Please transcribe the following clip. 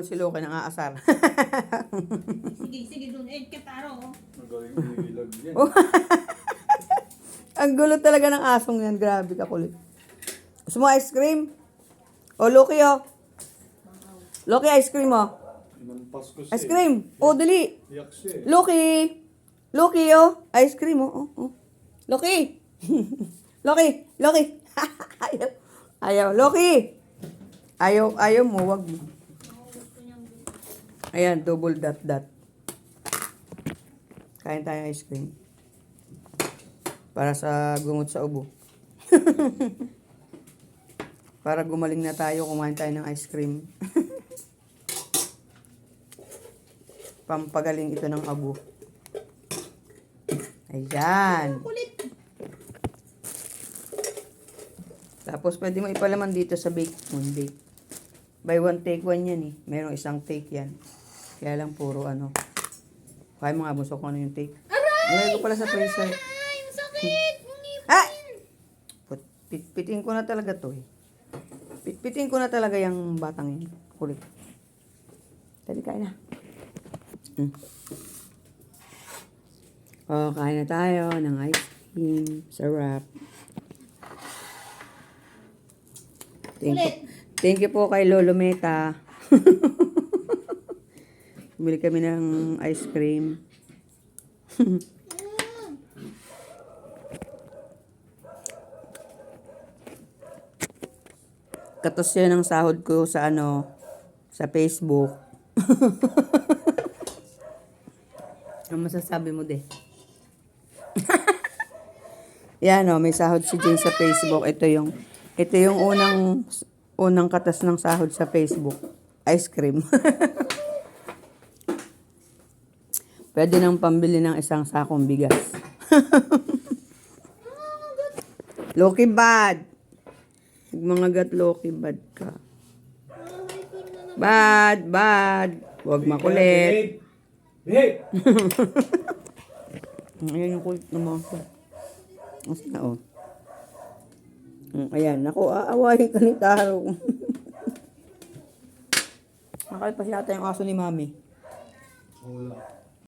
naman si Loki nang aasar. Sige, dun. Kataro. Magaling ilag yan. Oh. Ang gulo talaga ng asong yan. Grabe ka kulit. Gusto mo ice cream? O, Loki, oh. Loki, ice cream, oh. Inampas ko siya. Ice cream. O, dali. Iyak siya. Loki. Loki, oh. Ice cream, oh. Loki. Loki. Ayaw. Loki. Ayaw mo. Wag mo. Ayan, double dot. Kain tayo ice cream. Para sa gungot sa ubo. Para gumaling na tayo, kumain tayo ng ice cream. Pampagaling ito ng abo. Ayan. Tapos pwede mo ipalaman dito sa bake. Buy one take one yan eh. Merong isang take yan. Kaya lang puro ano. Kaya mga busok ko ano yung take. Aray! Ko pala sa freezer. Ay, masakit. Ah! Pitpitin ko na talaga to eh. Pitpitin ko na talaga yung batang yun. Kulit. Dali kain na. Oh, kain na tayo ng ice cream. Sarap. Thank you po kay Lolo Meta. Bumili kami ng ice cream. Katos yan ang sahod ko sa sa Facebook. Ano masasabi mo, de? Yan may sahod si Jane sa Facebook. Ito yung unang katas ng sahod sa Facebook. Ice cream. Pwede nang pambili ng isang sakong bigas. Loki bad. Mga gat Loki bad ka. Bad. Huwag makulit. Hey! Ayan yung kulit naman ko. Mas na ayan. Naku, aawahin ka ni Taro. Nakalpas yata yung aso ni Mami. Wala.